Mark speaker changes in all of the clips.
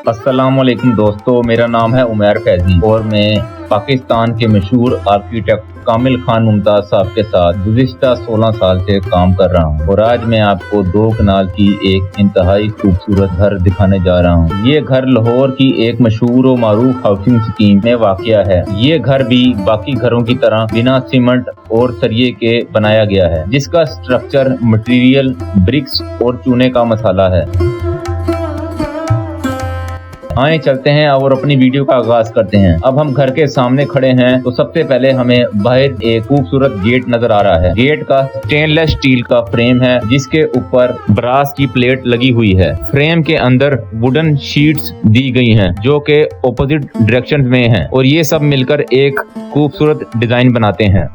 Speaker 1: अस्सलामुअलैकुम दोस्तों, मेरा नाम है उमैर फैजी और मैं पाकिस्तान के मशहूर आर्किटेक्ट कामिल खान मुमताज साहब के साथ गुज़िश्ता 16 साल से काम कर रहा हूँ और आज मैं आपको 2 कनाल की एक इंतहाई खूबसूरत घर दिखाने जा रहा हूँ। ये घर लाहौर की एक मशहूर और मारूफ हाउसिंग स्कीम में वाक़या है। ये घर भी बाकी घरों की तरह बिना सीमेंट और सरिये के बनाया गया है, जिसका स्ट्रक्चर मटेरियल ब्रिक्स और चूने का मसाला है। आए चलते हैं और अपनी वीडियो का आगाज करते हैं। अब हम घर के सामने खड़े हैं तो सबसे पहले हमें बाहर एक खूबसूरत गेट नजर आ रहा है। गेट का स्टेनलेस स्टील का फ्रेम है जिसके ऊपर ब्रास की प्लेट लगी हुई है। फ्रेम के अंदर वुडन शीट्स दी गई हैं जो के ऑपोजिट डायरेक्शन में हैं और ये सब मिलकर एक खूबसूरत डिजाइन बनाते हैं।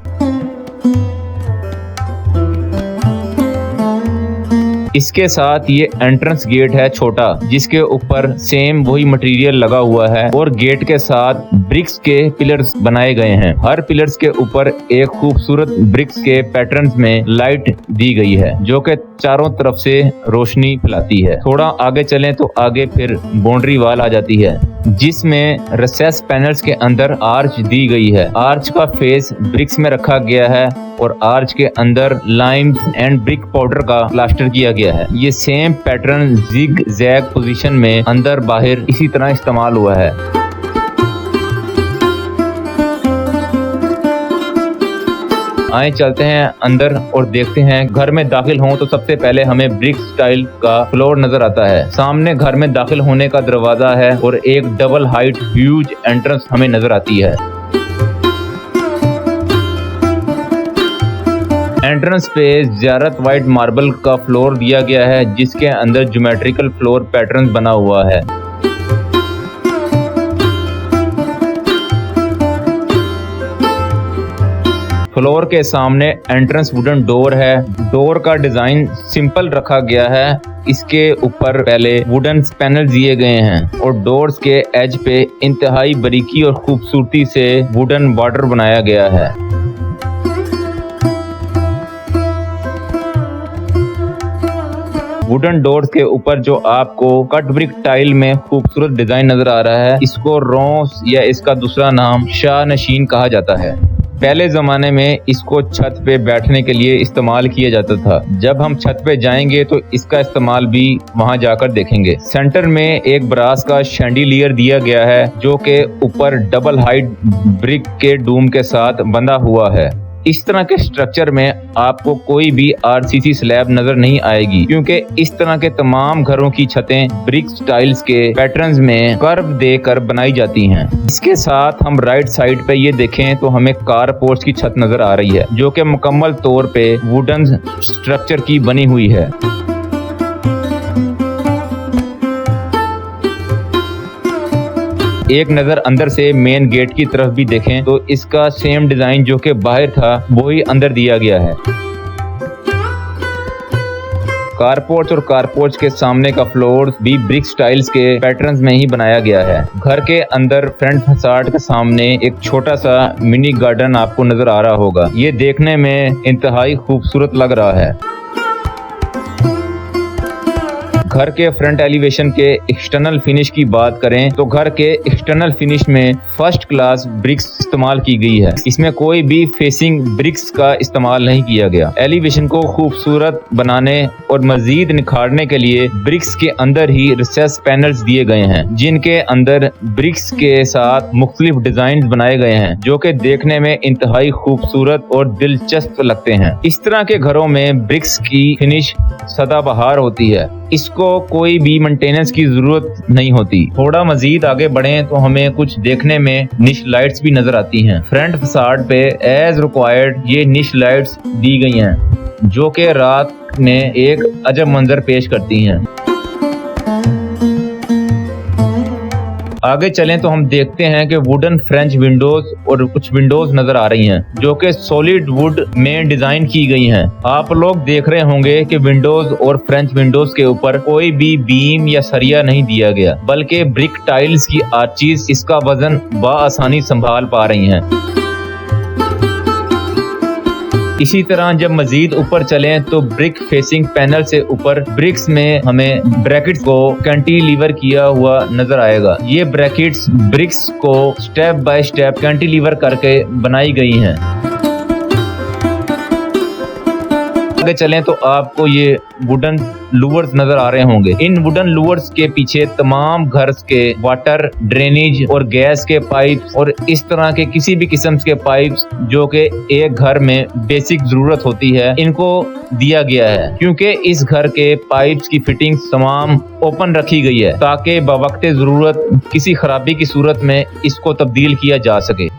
Speaker 1: इसके साथ ये एंट्रेंस गेट है छोटा, जिसके ऊपर सेम वही मटेरियल लगा हुआ है और गेट के साथ ब्रिक्स के पिलर्स बनाए गए हैं। हर पिलर्स के ऊपर एक खूबसूरत ब्रिक्स के पैटर्न्स में लाइट दी गई है जो कि चारों तरफ से रोशनी फैलाती है। थोड़ा आगे चलें तो आगे फिर बाउंड्री वॉल आ जाती है जिसमें रिसेस पैनल्स के अंदर आर्च दी गई है। आर्च का फेस ब्रिक्स में रखा गया है और आर्च के अंदर लाइम एंड ब्रिक पाउडर का प्लास्टर किया गया है। ये same pattern zigzag position में अंदर बाहर इसी तरह इस्तेमाल हुआ है। आए चलते हैं अंदर और देखते हैं। घर में दाखिल हों तो सबसे पहले हमें ब्रिक स्टाइल का फ्लोर नजर आता है। सामने घर में दाखिल होने का दरवाजा है और एक डबल हाइट ह्यूज एंट्रेंस हमें नजर आती है। एंट्रेंस पे ज़ियारत वाइट मार्बल का फ्लोर दिया गया है जिसके अंदर ज्योमेट्रिकल फ्लोर पैटर्न बना हुआ है। फ्लोर के सामने एंट्रेंस वुडन डोर है। डोर का डिजाइन सिंपल रखा गया है। इसके ऊपर पहले वुडन पैनल दिए गए हैं और डोर्स के एज पे इंतहाई बारीकी और खूबसूरती से वुडन बॉर्डर बनाया गया है। वुडन डोर्स के ऊपर जो आपको कट ब्रिक टाइल में खूबसूरत डिजाइन नजर आ रहा है, इसको रोंस या इसका दूसरा नाम शाह नशीन कहा जाता है। पहले जमाने में इसको छत पे बैठने के लिए इस्तेमाल किया जाता था। जब हम छत पे जाएंगे तो इसका इस्तेमाल भी वहां जाकर देखेंगे। सेंटर में एक ब्रास का शैंडिलियर दिया गया है जो के ऊपर डबल हाइट ब्रिक के डूम के साथ बंधा हुआ है। इस तरह के स्ट्रक्चर में आपको कोई भी आरसीसी स्लैब नजर नहीं आएगी क्योंकि इस तरह के तमाम घरों की छतें ब्रिक स्टाइल्स के पैटर्न्स में कर्व देकर बनाई जाती हैं। इसके साथ हम राइट साइड पे ये देखें तो हमें कार पोर्च की छत नजर आ रही है जो कि मुकम्मल तौर पे वुडन स्ट्रक्चर की बनी हुई है। एक नजर अंदर से मेन गेट की तरफ भी देखें तो इसका सेम डिजाइन जो कि बाहर था वही अंदर दिया गया है। कारपोर्च और कारपोर्च के सामने का फ्लोर भी ब्रिक स्टाइल्स के पैटर्न्स में ही बनाया गया है। घर के अंदर फ्रंट फसाड के सामने एक छोटा सा मिनी गार्डन आपको नजर आ रहा होगा। ये देखने में इंतहाई खूबसूरत लग रहा है। घर के फ्रंट एलिवेशन के एक्सटर्नल फिनिश की बात करें तो घर के एक्सटर्नल फिनिश में फर्स्ट क्लास ब्रिक्स इस्तेमाल की गई है। इसमें कोई भी फेसिंग ब्रिक्स का इस्तेमाल नहीं किया गया। एलिवेशन को खूबसूरत बनाने और मजीद निखारने के लिए ब्रिक्स के अंदर ही रिसेस पैनल्स दिए गए हैं जिनके अंदर ब्रिक्स के साथ मुख्तलिफ डिजाइन बनाए गए हैं जो कि देखने में इंतहाई खूबसूरत और दिलचस्प लगते हैं। इस तरह के घरों में ब्रिक्स की फिनिश सदाबहार होती है। इसको कोई भी मेंटेनेंस की जरूरत नहीं होती। थोड़ा मजीद आगे बढ़ें तो हमें कुछ देखने में निश लाइट्स भी नजर आती हैं। फ्रंट फसाड पे एज रिक्वायर्ड ये निश लाइट्स दी गई हैं जो कि रात में एक अजब मंजर पेश करती हैं। आगे चलें तो हम देखते हैं कि वुडन फ्रेंच विंडोज और कुछ विंडोज नजर आ रही हैं जो कि सॉलिड वुड में डिजाइन की गई हैं। आप लोग देख रहे होंगे कि विंडोज और फ्रेंच विंडोज के ऊपर कोई भी बीम या सरिया नहीं दिया गया बल्कि ब्रिक टाइल्स की आर्चीज इसका वजन बआसानी संभाल पा रही हैं। इसी तरह जब मजीद ऊपर चलें तो ब्रिक फेसिंग पैनल से ऊपर ब्रिक्स में हमें ब्रैकेट्स को कैंटिलीवर किया हुआ नजर आएगा। ये ब्रैकेट्स ब्रिक्स को स्टेप बाय स्टेप कैंटिलीवर करके बनाई गई हैं। आगे चलें तो आपको ये वुडन लूवर्स नजर आ रहे होंगे। इन वुडन लूवर्स के पीछे तमाम घर के वाटर, ड्रेनेज और गैस के पाइप्स और इस तरह के किसी भी किस्म के पाइप्स जो कि एक घर में बेसिक जरूरत होती है, इनको दिया गया है। क्योंकि इस घर के पाइप्स की फिटिंग तमाम ओपन रखी गई है ताकि बवक्ते जरूरत किसी खराबी की सूरत में इसको तब्दील किया जा सके।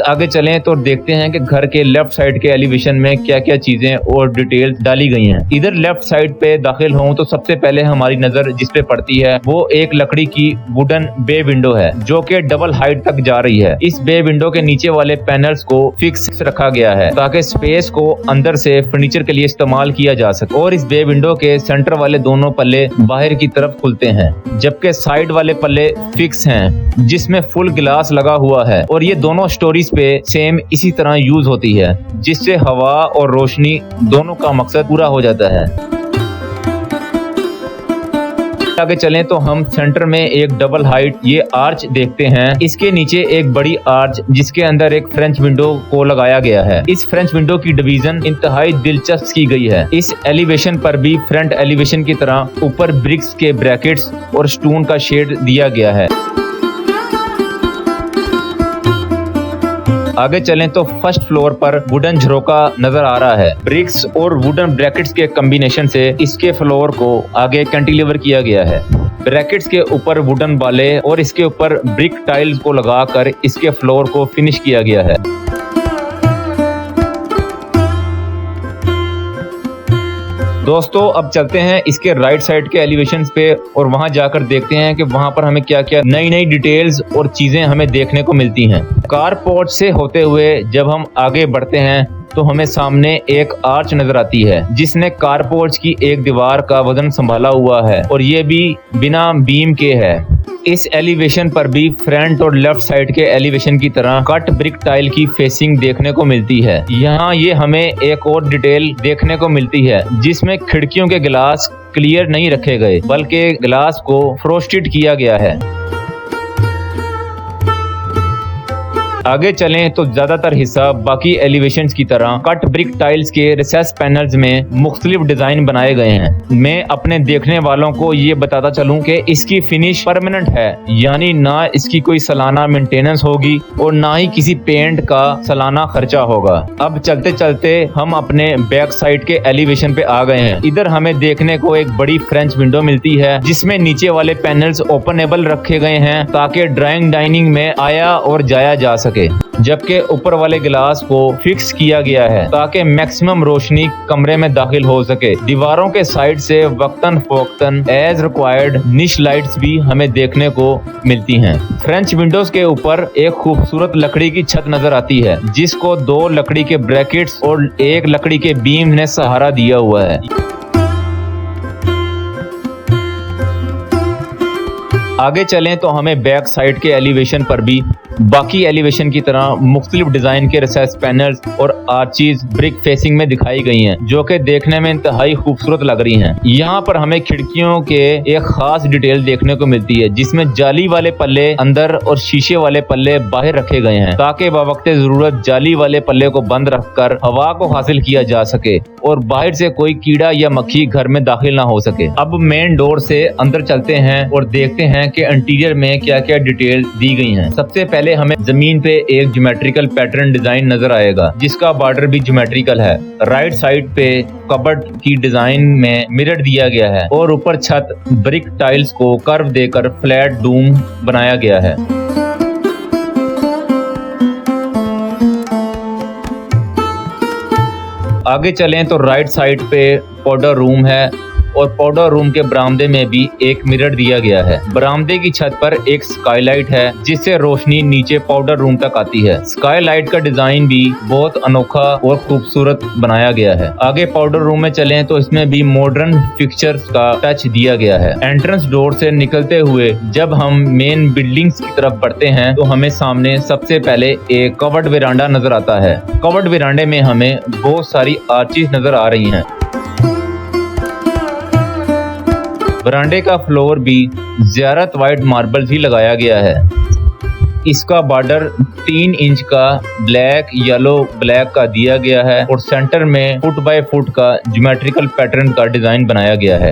Speaker 1: आगे चलें तो देखते हैं कि घर के लेफ्ट साइड के एलिवेशन में क्या क्या चीजें और डिटेल्स डाली गई हैं। इधर लेफ्ट साइड पे दाखिल हों तो सबसे पहले हमारी नजर जिस पे पड़ती है वो एक लकड़ी की वुडन बे विंडो है जो कि डबल हाइट तक जा रही है। इस बे विंडो के नीचे वाले पैनल्स को फिक्स रखा गया है ताकि स्पेस को अंदर से फर्नीचर के लिए इस्तेमाल किया जा सके। और इस बे विंडो के सेंटर वाले दोनों पल्ले बाहर की तरफ खुलते हैं, जबकि साइड वाले पल्ले फिक्स हैं जिसमें फुल गिलास लगा हुआ है। और ये दोनों स्टोरीज पे सेम इसी तरह यूज होती है जिससे हवा और रोशनी दोनों का मकसद पूरा हो जाता है। आगे चलें तो हम सेंटर में एक डबल हाइट ये आर्च देखते हैं। इसके नीचे एक बड़ी आर्च जिसके अंदर एक फ्रेंच विंडो को लगाया गया है। इस फ्रेंच विंडो की डिवीजन इंतहाई दिलचस्प की गई है। इस एलिवेशन पर भी फ्रंट एलिवेशन की तरह ऊपर ब्रिक्स के ब्रैकेट्स और स्टोन का शेड दिया गया है। आगे चलें तो फर्स्ट फ्लोर पर वुडन झरोका नजर आ रहा है। ब्रिक्स और वुडन ब्रैकेट्स के कॉम्बिनेशन से इसके फ्लोर को आगे कैंटिलीवर किया गया है। ब्रैकेट्स के ऊपर वुडन बाले और इसके ऊपर ब्रिक टाइल्स को लगाकर इसके फ्लोर को फिनिश किया गया है। दोस्तों अब चलते हैं इसके राइट साइड के एलिवेशंस पे और वहां जाकर देखते हैं कि वहां पर हमें क्या क्या नई नई डिटेल्स और चीजें हमें देखने को मिलती हैं। कारपोर्ट से होते हुए जब हम आगे बढ़ते हैं तो हमें सामने एक आर्च नजर आती है जिसने कारपोर्ट की एक दीवार का वजन संभाला हुआ है और ये भी बिना बीम के है। इस एलिवेशन पर भी फ्रंट और लेफ्ट साइड के एलिवेशन की तरह कट ब्रिक टाइल की फेसिंग देखने को मिलती है। यहाँ ये हमें एक और डिटेल देखने को मिलती है जिसमें खिड़कियों के गिलास क्लियर नहीं रखे गए बल्कि गिलास को फ्रोस्टेड किया गया है। आगे चलें तो ज्यादातर हिस्सा बाकी एलिवेशंस की तरह कट ब्रिक टाइल्स के रिसेस पैनल्स में मुख्तलिफ डिजाइन बनाए गए हैं। मैं अपने देखने वालों को ये बताता चलूं कि इसकी फिनिश परमानेंट है, यानी ना इसकी कोई सालाना मेंटेनेंस होगी और ना ही किसी पेंट का सालाना खर्चा होगा। अब चलते चलते हम अपने बैक साइड के एलिवेशन पे आ गए हैं। इधर हमें देखने को एक बड़ी फ्रेंच विंडो मिलती है जिसमें नीचे वाले पैनल्स ओपनेबल रखे गए हैं ताकि ड्राइंग डाइनिंग में आया और जाया जा सके, जबकि ऊपर वाले गिलास को फिक्स किया गया है ताकि मैक्सिमम रोशनी कमरे में दाखिल हो सके। दीवारों के साइड से वक्तन फोक्तन एज रिक्वायर्ड निश लाइट्स भी हमें देखने को मिलती हैं। फ्रेंच विंडोज के ऊपर एक खूबसूरत लकड़ी की छत नजर आती है जिसको 2 लकड़ी के ब्रैकेट्स और एक लकड़ी के बीम ने सहारा दिया हुआ है। आगे चलें तो हमें बैक साइड के एलिवेशन पर भी बाकी एलिवेशन की तरह मुख्तलिफ डिजाइन के रिसेस पैनल्स और आर्चीज ब्रिक फेसिंग में दिखाई गई हैं जो कि देखने में इंतहाई खूबसूरत लग रही हैं। यहाँ पर हमें खिड़कियों के एक खास डिटेल देखने को मिलती है जिसमें जाली वाले पल्ले अंदर और शीशे वाले पल्ले बाहर रखे गए हैं ताकि बवक्ते जरूरत जाली वाले पल्ले को बंद रखकर हवा को हासिल किया जा सके और बाहर से कोई कीड़ा या मक्खी घर में दाखिल ना हो सके। अब मेन डोर से अंदर चलते हैं और देखते हैं कि इंटीरियर में क्या क्या डिटेल दी गई हैं। सबसे पहले हमें जमीन पे एक ज्योमेट्रिकल पैटर्न डिजाइन नजर आएगा जिसका बॉर्डर भी ज्योमेट्रिकल है। राइट साइड पे कबर्ड की डिजाइन में मिरर दिया गया है और ऊपर छत ब्रिक टाइल्स को कर्व देकर फ्लैट डूम बनाया गया है। आगे चलें तो राइट साइड पे पाउडर रूम है और पाउडर रूम के बरामदे में भी एक मिरर दिया गया है। बरामदे की छत पर एक स्काईलाइट है जिससे रोशनी नीचे पाउडर रूम तक आती है। स्काईलाइट का डिजाइन भी बहुत अनोखा और खूबसूरत बनाया गया है। आगे पाउडर रूम में चलें तो इसमें भी मॉडर्न पिक्चर्स का टच दिया गया है। एंट्रेंस डोर से निकलते हुए जब हम मेन बिल्डिंग्स की तरफ बढ़ते हैं तो हमें सामने सबसे पहले एक कवर्ड वेरांडा नजर आता है। कवर्ड वेरांडे में हमें बहुत सारी आर्चेस नजर आ रही हैं। वरांडे का फ्लोर भी ज़्यारत वाइट मार्बल ही लगाया गया है। इसका बॉर्डर 3 इंच का ब्लैक येलो ब्लैक का दिया गया है और सेंटर में फुट बाय फुट का ज्योमेट्रिकल पैटर्न का डिजाइन बनाया गया है।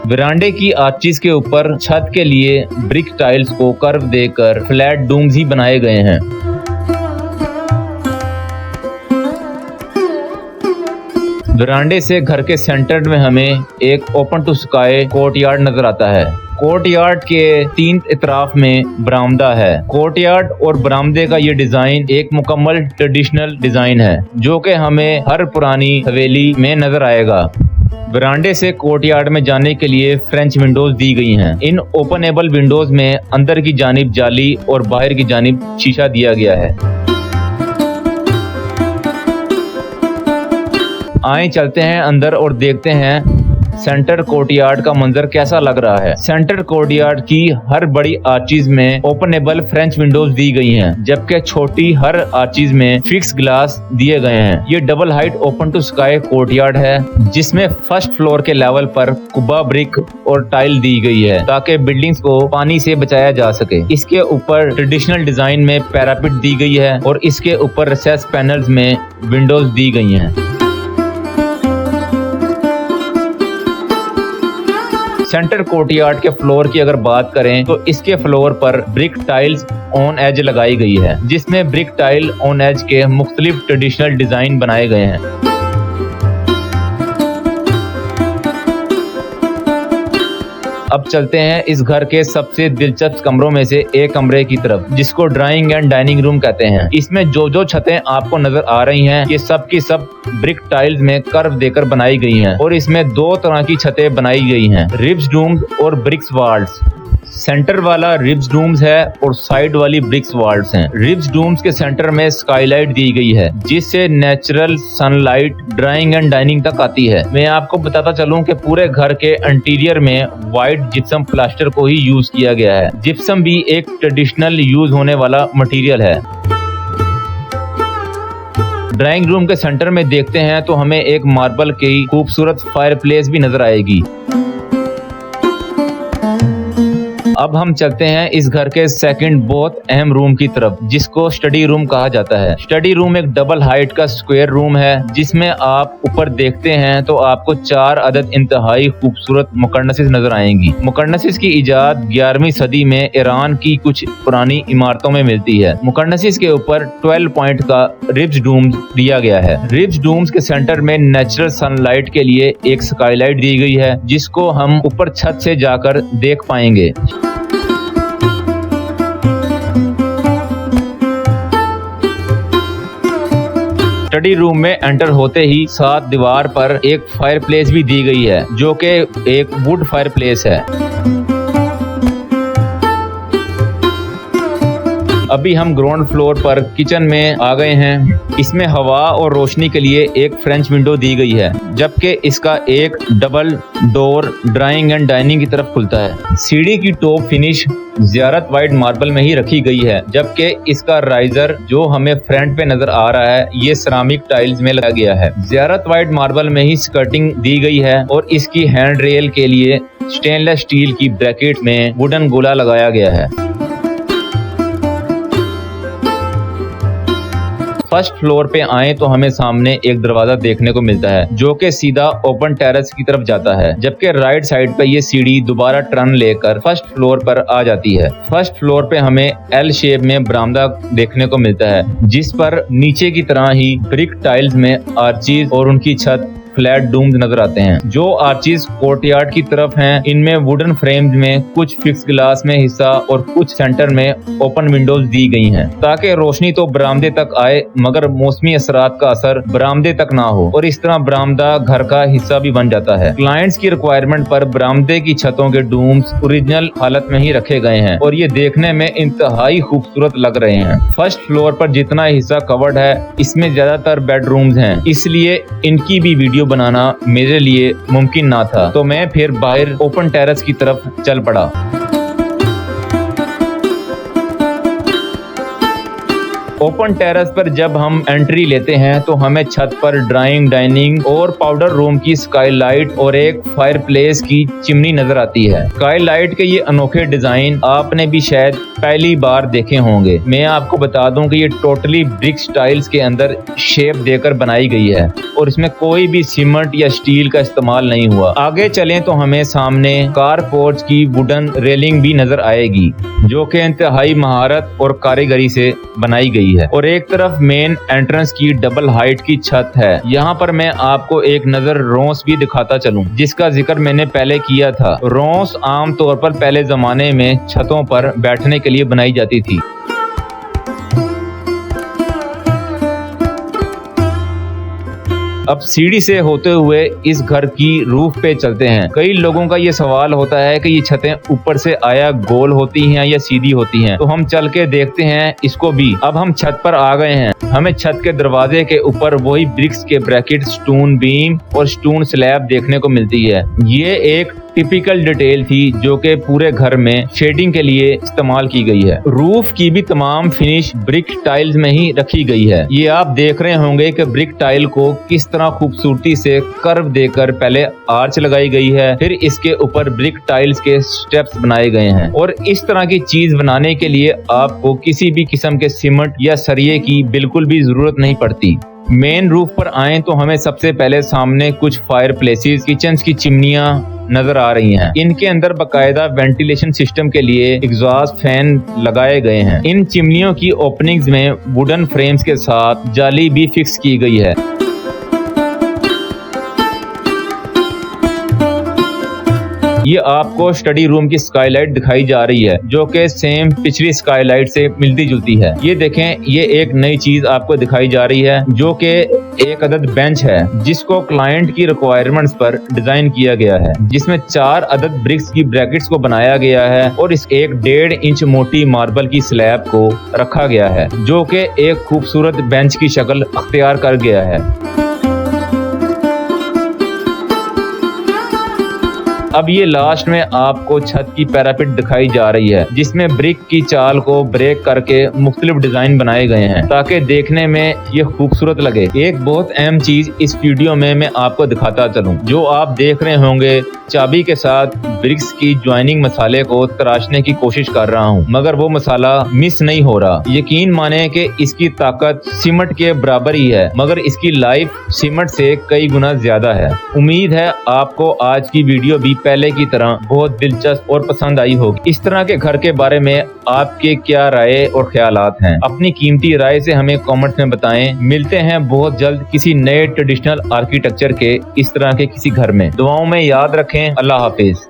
Speaker 1: वरांडे की आर्चिस के ऊपर छत के लिए ब्रिक टाइल्स को कर्व देकर फ्लैट डूम्स ही बनाए गए हैं। वरांडे से घर के सेंटर में हमें एक ओपन टू स्काई कोर्टयार्ड नजर आता है। कोर्टयार्ड के 3 इतराफ में बरामदा है। कोर्टयार्ड और बरामदे का ये डिजाइन एक मुकम्मल ट्रेडिशनल डिजाइन है जो कि हमें हर पुरानी हवेली में नजर आएगा। वरांडे से कोर्टयार्ड में जाने के लिए फ्रेंच विंडोज दी गई हैं। इन ओपनेबल विंडोज में अंदर की जानिब जाली और बाहर की जानिब शीशा दिया गया है। आए चलते हैं अंदर और देखते हैं सेंटर कोर्टयार्ड का मंजर कैसा लग रहा है। सेंटर कोर्टयार्ड की हर बड़ी आर्चिज में ओपनेबल फ्रेंच विंडोज दी गई हैं, जबकि छोटी हर आर्चिज में फिक्स ग्लास दिए गए हैं। ये double height open to sky courtyard है जिसमें फर्स्ट फ्लोर के लेवल पर कुब्बा ब्रिक और टाइल दी गई है ताकि बिल्डिंग्स को पानी से बचाया जा सके। इसके ऊपर ट्रेडिशनल डिजाइन में पैरापिट दी गई है और इसके ऊपर रिसेस पैनल्स में विंडोज दी गई हैं। सेंटर कोर्टयार्ड के फ्लोर की अगर बात करें तो इसके फ्लोर पर ब्रिक टाइल्स ऑन एज लगाई गई है जिसमें ब्रिक टाइल ऑन एज के मुख्तलिफ ट्रेडिशनल डिजाइन बनाए गए हैं। अब चलते हैं इस घर के सबसे दिलचस्प कमरों में से एक कमरे की तरफ जिसको ड्राइंग एंड डाइनिंग रूम कहते हैं। इसमें जो छतें आपको नजर आ रही हैं ये सब की सब ब्रिक टाइल्स में कर्व देकर बनाई गई हैं और इसमें 2 तरह की छतें बनाई गई हैं, रिब्स डूम्स और ब्रिक्स वाल्स। सेंटर वाला रिब्स डूम्स है और साइड वाली ब्रिक्स वाल्स हैं। रिब्स डूम्स के सेंटर में स्काईलाइट दी गई है जिससे natural sunlight drawing and dining तक आती है। मैं आपको बताता चलूं कि पूरे घर के इंटीरियर में व्हाइट जिप्सम प्लास्टर को ही यूज किया गया है। जिप्सम भी एक ट्रेडिशनल यूज होने वाला मटेरियल है। ड्राइंग रूम के सेंटर में देखते हैं तो हमें एक मार्बल की खूबसूरत फायरप्लेस भी नजर आएगी। अब हम चलते हैं इस घर के सेकंड बहुत अहम रूम की तरफ जिसको स्टडी रूम कहा जाता है। स्टडी रूम एक डबल हाइट का स्क्वायर रूम है जिसमें आप ऊपर देखते हैं तो आपको 4 अदद इंतहाई खूबसूरत मुकन्नसिस नजर आएंगी। मुकन्नसिस की इजाद 11वीं सदी में ईरान की कुछ पुरानी इमारतों में मिलती है। मुकन्नसिस के ऊपर 12 पॉइंट का रिब्स डूम्स दिया गया है। रिब्स डूम्स के सेंटर में नेचुरल सनलाइट के लिए एक स्काईलाइट दी गई है जिसको हम ऊपर छत से जाकर देख पाएंगे। स्टडी रूम में एंटर होते ही साथ दीवार पर एक फायरप्लेस भी दी गई है जो कि एक वुड फायरप्लेस है। अभी हम ग्राउंड फ्लोर पर किचन में आ गए हैं। इसमें हवा और रोशनी के लिए एक फ्रेंच विंडो दी गई है जबकि इसका एक double door drawing and dining की तरफ खुलता है। सीढ़ी की टॉप फिनिश ज़्यारत वाइट मार्बल में ही रखी गई है जबकि इसका राइजर जो हमें फ्रंट पे नजर आ रहा है ये सेरामिक टाइल्स में लगा गया है। ज़्यारत वाइट मार्बल में ही स्कर्टिंग दी गई है और इसकी हैंड रेल के लिए स्टेनलेस स्टील की ब्रैकेट में वुडन गोला लगाया गया है। फर्स्ट फ्लोर पे आए तो हमें सामने एक दरवाजा देखने को मिलता है जो कि सीधा ओपन टेरेस की तरफ जाता है जबकि राइट साइड पे ये सीढ़ी दोबारा टर्न लेकर फर्स्ट फ्लोर पर आ जाती है। फर्स्ट फ्लोर पे हमें एल शेप में बरामदा देखने को मिलता है जिस पर नीचे की तरह ही ब्रिक टाइल्स में आर्चीज और उनकी छत फ्लैट डूम्स नजर आते हैं। जो आर्चिस कोर्टयार्ड की तरफ हैं, इनमें वुडन फ्रेम्स में कुछ फिक्स ग्लास में हिस्सा और कुछ सेंटर में ओपन विंडोज दी गई हैं, ताकि रोशनी तो बरामदे तक आए मगर मौसमी असरात का असर बरामदे तक ना हो, और इस तरह बरामदा घर का हिस्सा भी बन जाता है। क्लाइंट्स की रिक्वायरमेंट पर बरामदे की छतों के डूम्स ओरिजिनल हालत में ही रखे गए हैं और ये देखने में इंतहाई खूबसूरत लग रहे हैं। फर्स्ट फ्लोर पर जितना हिस्सा कवर्ड है, इसमें ज्यादातर बेडरूम्स हैं, इसलिए इनकी भी वीडियो बनाना मेरे लिए मुमकिन ना था, तो मैं फिर बाहर ओपन टेरेस की तरफ चल पड़ा। ओपन टेरेस पर जब हम एंट्री लेते हैं तो हमें छत पर ड्राइंग, डाइनिंग और पाउडर रूम की स्काईलाइट और एक फायरप्लेस की चिमनी नजर आती है। स्काईलाइट के ये अनोखे डिजाइन आपने भी शायद पहली बार देखे होंगे। मैं आपको बता दूं कि ये टोटली ब्रिक स्टाइल्स के अंदर शेप देकर बनाई गई है और इसमें कोई भी सीमेंट या स्टील का इस्तेमाल नहीं हुआ। आगे चलें तो हमें सामने कार पोर्च की वुडन रेलिंग भी नजर आएगी, जो कि इंतहाई महारत और कारीगरी से बनाई गई है, और एक तरफ मेन एंट्रेंस की डबल हाइट की छत है। यहाँ पर मैं आपको एक नजर रोंस भी दिखाता चलूं, जिसका जिक्र मैंने पहले किया था। रोंस आम तौर पर पहले जमाने में छतों पर बैठने के लिए बनाई जाती थी। अब सीढ़ी से होते हुए इस घर की रूफ पे चलते हैं। कई लोगों का ये सवाल होता है कि ये छतें ऊपर से आया गोल होती हैं या सीधी होती हैं, तो हम चल के देखते हैं इसको भी। अब हम छत पर आ गए हैं। हमें छत के दरवाजे के ऊपर वही ब्रिक्स के ब्रैकेट, स्टोन बीम और स्टोन स्लैब देखने को मिलती है। ये एक टिपिकल डिटेल थी जो कि पूरे घर में शेडिंग के लिए इस्तेमाल की गई है। रूफ की भी तमाम फिनिश ब्रिक टाइल्स में ही रखी गई है। ये आप देख रहे होंगे कि ब्रिक टाइल को किस तरह खूबसूरती से कर्व देकर पहले आर्च लगाई गई है, फिर इसके ऊपर ब्रिक टाइल्स के स्टेप्स बनाए गए हैं। और इस तरह की चीज बनाने के लिए आपको किसी भी किस्म के सीमेंट या सरिये की बिल्कुल भी जरूरत नहीं पड़ती। मेन रूफ पर आए तो हमें सबसे पहले सामने कुछ फायर प्लेसेस, किचन की चिमनियां नजर आ रही हैं। इनके अंदर बकायदा वेंटिलेशन सिस्टम के लिए एग्जॉस्ट फैन लगाए गए हैं। इन चिमनियों की ओपनिंग्स में वुडन फ्रेम्स के साथ जाली भी फिक्स की गई है। ये आपको स्टडी रूम की स्काईलाइट दिखाई जा रही है, जो कि सेम पिछली स्काईलाइट से मिलती जुलती है। ये देखें, ये एक नई चीज आपको दिखाई जा रही है, जो कि एक अदद बेंच है, जिसको क्लाइंट की रिक्वायरमेंट्स पर डिजाइन किया गया है, जिसमें 4 अदद ब्रिक्स की ब्रैकेट्स को बनाया गया है और इस एक 1.5 इंच मोटी मार्बल की स्लैब को रखा गया है, जो कि एक खूबसूरत बेंच की शक्ल अख्तियार कर गया है। अब ये लास्ट में आपको छत की पैरापिट दिखाई जा रही है, जिसमें ब्रिक की चाल को ब्रेक करके मुख्तलिफ डिजाइन बनाए गए हैं, ताकि देखने में ये खूबसूरत लगे। एक बहुत अहम चीज इस वीडियो में मैं आपको दिखाता चलूं, जो आप देख रहे होंगे, चाबी के साथ ब्रिक्स की ज्वाइनिंग मसाले को तराशने की कोशिश कर रहा हूं, मगर वो मसाला मिस नहीं हो रहा। यकीन माने कि इसकी ताकत सीमेंट के बराबर ही है, मगर इसकी लाइफ सीमेंट से कई गुना ज्यादा है। उम्मीद है आपको आज की वीडियो भी पहले की तरह बहुत दिलचस्प और पसंद आई होगी। इस तरह के घर के बारे में आपके क्या राय और ख्यालात हैं? अपनी कीमती राय से हमें कमेंट में बताएं। मिलते हैं बहुत जल्द किसी नए ट्रेडिशनल आर्किटेक्चर के इस तरह के किसी घर में। दुआओं में याद रखें। अल्लाह हाफिज।